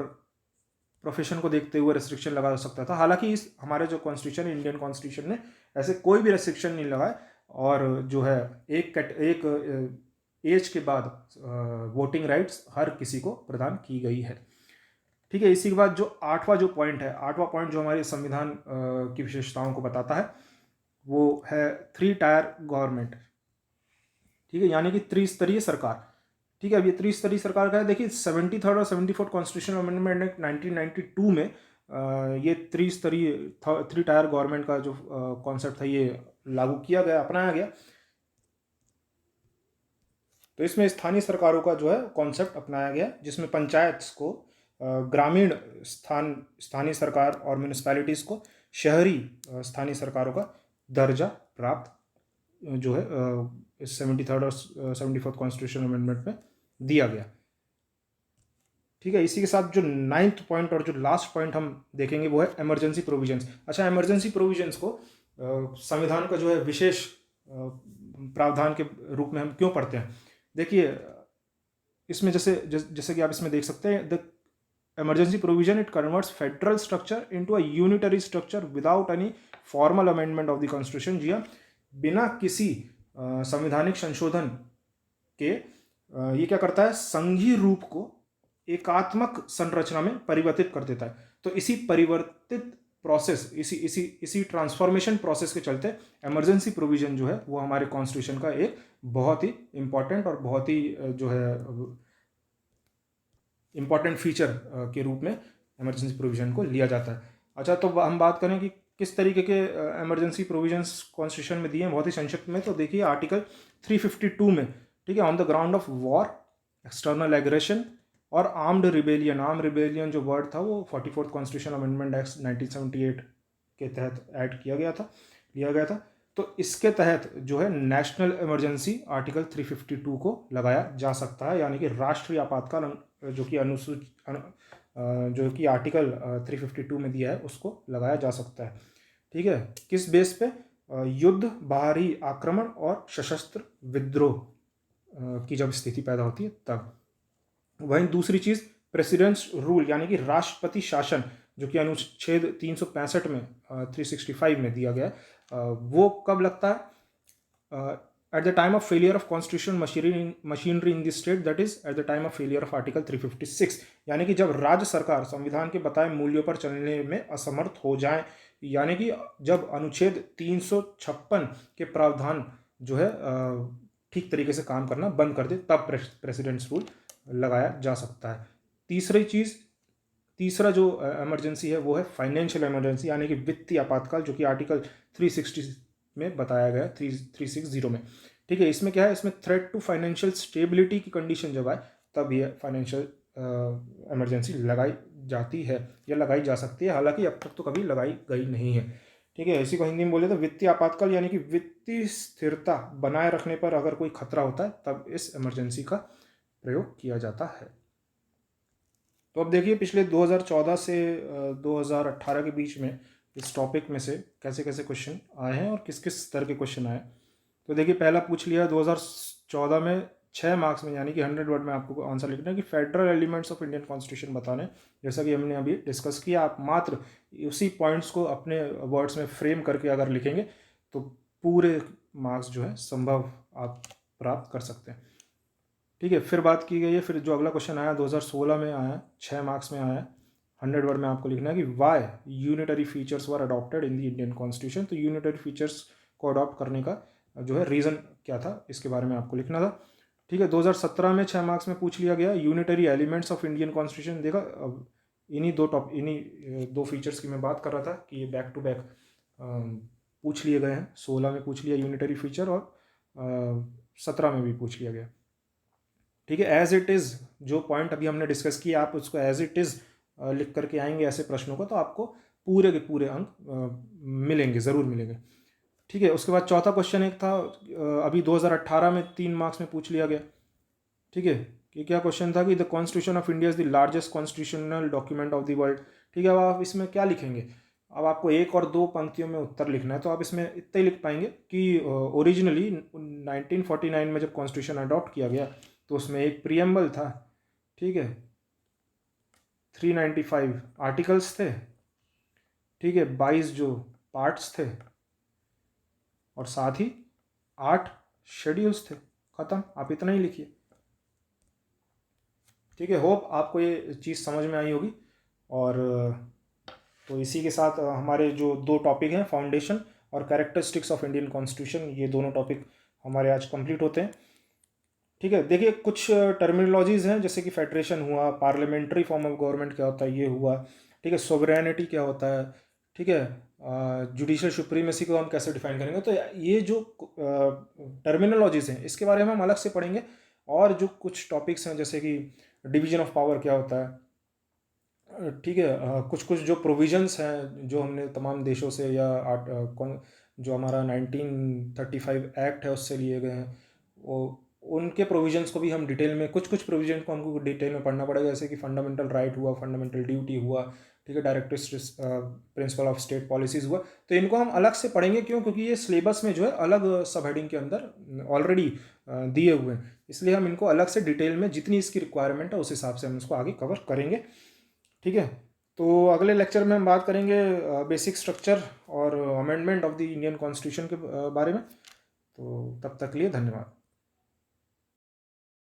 प्रोफेशन को देखते हुए रेस्ट्रिक्शन लगा सकता था। हालांकि इस हमारे जो कॉन्स्टिट्यूशन है, इंडियन कॉन्स्टिट्यूशन ने ऐसे कोई भी रेस्ट्रिक्शन नहीं लगाए, और जो है एक एज के बाद वोटिंग राइट्स हर किसी को प्रदान की गई है। ठीक है, इसी के बाद जो आठवां जो पॉइंट है, आठवां पॉइंट जो हमारे संविधान की विशेषताओं को बताता है वो है 3 टायर गवर्नमेंट। ठीक है, यानी कि त्रिस्तरीय सरकार। ठीक है, अब ये त्रिस्तरीय सरकार का है। देखिए 73rd और 74th कॉन्स्टिट्यूशनल अमेंडमेंट एक्ट 1992 में ये त्रिस्तरीय 3 टायर गवर्नमेंट का जो कॉन्सेप्ट था ये लागू किया गया, अपनाया गया। तो इसमें स्थानीय सरकारों का जो है कॉन्सेप्ट अपनाया गया, जिसमें पंचायत को ग्रामीण स्थानीय सरकार और म्यूनिसपैलिटीज़ को शहरी स्थानीय सरकारों का दर्जा प्राप्त जो है इस 73rd और 74th कॉन्स्टिट्यूशन अमेंडमेंट में दिया गया। ठीक है, इसी के साथ जो 9th पॉइंट और जो लास्ट पॉइंट हम देखेंगे वो है इमरजेंसी प्रोविजंस। अच्छा, इमरजेंसी प्रोविजंस को संविधान का जो है विशेष प्रावधान के रूप में हम क्यों पढ़ते हैं? देखिए, इसमें जैसे कि आप इसमें देख सकते हैं, the emergency provision it converts federal structure into a unitary structure without any formal amendment of the constitution। जी हाँ, बिना किसी संवैधानिक संशोधन के ये क्या करता है? संघीय रूप को एकात्मक संरचना में परिवर्तित कर देता है। तो इसी परिवर्तित प्रोसेस, इसी ट्रांसफॉर्मेशन प्रोसेस के चलते इमरजेंसी प्रोविजन जो है वो हमारे कॉन्स्टिट्यूशन का एक बहुत ही इंपॉर्टेंट और बहुत ही जो है इंपॉर्टेंट फीचर के रूप में इमरजेंसी प्रोविजन को लिया जाता है। अच्छा, तो हम बात करें कि किस तरीके के इमरजेंसी प्रोविजंस कॉन्स्टिट्यूशन में दिए हैं बहुत ही संक्षिप्त में। तो देखिए आर्टिकल 352 में, ठीक है, on the ground of war, external aggression, और आर्म्ड रिबेलियन जो वर्ड था वो 44th कॉन्स्टिट्यूशन अमेंडमेंट एक्ट 1978 के तहत ऐड किया गया था। तो इसके तहत जो है नेशनल इमरजेंसी आर्टिकल 352 को लगाया जा सकता है, यानी कि राष्ट्रीय आपातकाल जो कि आर्टिकल 352 में दिया है उसको लगाया जा सकता है। ठीक है, किस बेस पे? युद्ध, बाहरी आक्रमण और सशस्त्र विद्रोह की जब स्थिति पैदा होती है तब। वहीं दूसरी चीज प्रेसिडेंट्स रूल यानी कि राष्ट्रपति शासन, जो कि अनुच्छेद 365 में 365 में दिया गया है, वो कब लगता है? At the time of failure of constitution machinery in the state, that is at the time of failure of article 356, यानी कि जब राज्य सरकार संविधान के बताए मूल्यों पर चलने में असमर्थ हो जाए, यानी कि जब अनुच्छेद 356 के प्रावधान जो है ठीक तरीके से काम करना बंद कर दे, तब प्रेसिडेंट्स रूल लगाया जा सकता है। तीसरा जो इमरजेंसी है वो है फाइनेंशियल इमरजेंसी, यानी कि वित्तीय आपातकाल, जो कि आर्टिकल 360 में बताया गया, 360 में। ठीक है, इसमें क्या है? इसमें थ्रेट टू फाइनेंशियल स्टेबिलिटी की कंडीशन जब आए तब ये फाइनेंशियल इमरजेंसी लगाई जाती है या लगाई जा सकती है, हालांकि अब तक तो कभी लगाई गई नहीं है। ठीक है, इसी को हिंदी में बोले तो वित्तीय आपातकाल, यानी कि वित्तीय स्थिरता बनाए रखने पर अगर कोई खतरा होता है तब इस इमरजेंसी का प्रयोग किया जाता है। तो अब देखिए पिछले 2014 से 2018 के बीच में इस टॉपिक में से कैसे कैसे क्वेश्चन आए हैं और किस किस स्तर के क्वेश्चन आए। तो देखिए पहला पूछ लिया 2014 में 6 मार्क्स में, यानी कि 100 वर्ड में आपको आंसर लिखना है कि federal elements of Indian constitution बताने। जैसा कि हमने अभी डिस्कस किया, आप मात्र उसी पॉइंट्स को अपने वर्ड्स में फ्रेम करके अगर लिखेंगे तो पूरे मार्क्स जो है संभव आप प्राप्त कर सकते हैं। ठीक है, फिर बात की गई है, फिर जो अगला क्वेश्चन आया 2016 में आया, 6 मार्क्स में आया, 100 वर्ड में आपको लिखना है कि why unitary features were adopted in the Indian constitution. तो यूनिटरी फीचर्स को अडॉप्ट करने का जो है रीज़न क्या था, इसके बारे में आपको लिखना था। ठीक है, 2017 में 6 मार्क्स में पूछ लिया गया unitary elements of Indian constitution. देखा, अब इन्हीं दो फीचर्स की मैं बात कर रहा था कि ये बैक टू बैक पूछ लिए गए हैं। 16 में पूछ लिया यूनिटरी फीचर और 17 में भी पूछ लिया गया। ठीक है, एज इट इज़ जो पॉइंट अभी हमने डिस्कस किया, आप उसको एज इट इज़ लिख करके आएंगे ऐसे प्रश्नों को, तो आपको पूरे के पूरे अंक मिलेंगे, ज़रूर मिलेंगे। ठीक है, उसके बाद चौथा क्वेश्चन एक था अभी 2018 में 3 मार्क्स में पूछ लिया गया। ठीक है, कि क्या क्वेश्चन था कि the constitution of India is the largest constitutional document of the world. ठीक है, अब आप इसमें क्या लिखेंगे? अब आपको 1 और 2 पंक्तियों में उत्तर लिखना है, तो आप इसमें इतना ही लिख पाएंगे कि ओरिजिनली 1949 में जब कॉन्स्टिट्यूशन अडॉप्ट किया गया तो उसमें एक प्रीएम्बल था। ठीक है, 395 आर्टिकल्स थे। ठीक है, 22 जो पार्ट्स थे और साथ ही 8 शेड्यूल्स थे। खत्म, आप इतना ही लिखिए। ठीक है, होप आपको ये चीज़ समझ में आई होगी। और तो इसी के साथ हमारे जो 2 टॉपिक हैं, फाउंडेशन और कैरेक्टरिस्टिक्स ऑफ इंडियन कॉन्स्टिट्यूशन, ये दोनों टॉपिक हमारे आज कंप्लीट होते हैं। ठीक है, देखिए कुछ टर्मिनोलॉजीज़ हैं, जैसे कि फेडरेशन हुआ, पार्लियामेंट्री फॉर्म ऑफ गवर्नमेंट क्या होता है ये हुआ। ठीक है, सोवरेनिटी क्या होता है। ठीक है, जुडिशियल सुप्रीमेसी को हम कैसे डिफाइन करेंगे। तो ये जो टर्मिनोलॉजीज़ हैं इसके बारे में हम अलग से पढ़ेंगे। और जो कुछ टॉपिक्स हैं जैसे कि डिवीजन ऑफ पावर क्या होता है। ठीक है, कुछ कुछ जो प्रोविजंस हैं जो हमने तमाम देशों से या जो हमारा 1935 एक्ट है उससे लिए गए हैं, वो उनके प्रोविजंस को भी हम डिटेल में, कुछ कुछ प्रोविजन को हमको डिटेल में पढ़ना पड़ेगा, जैसे कि फंडामेंटल राइट हुआ, फंडामेंटल ड्यूटी हुआ। ठीक है, directors principle of state policies हुआ। तो इनको हम अलग से पढ़ेंगे, क्यों? क्योंकि ये सिलेबस में जो है अलग सब हेडिंग के अंदर ऑलरेडी दिए हुए हैं, इसलिए हम इनको अलग से डिटेल में जितनी इसकी रिक्वायरमेंट है उस हिसाब से हम इसको आगे कवर करेंगे। ठीक है, तो अगले लेक्चर में हम बात करेंगे बेसिक स्ट्रक्चर और amendment of the Indian constitution के बारे में। तो तब तक के लिए धन्यवाद।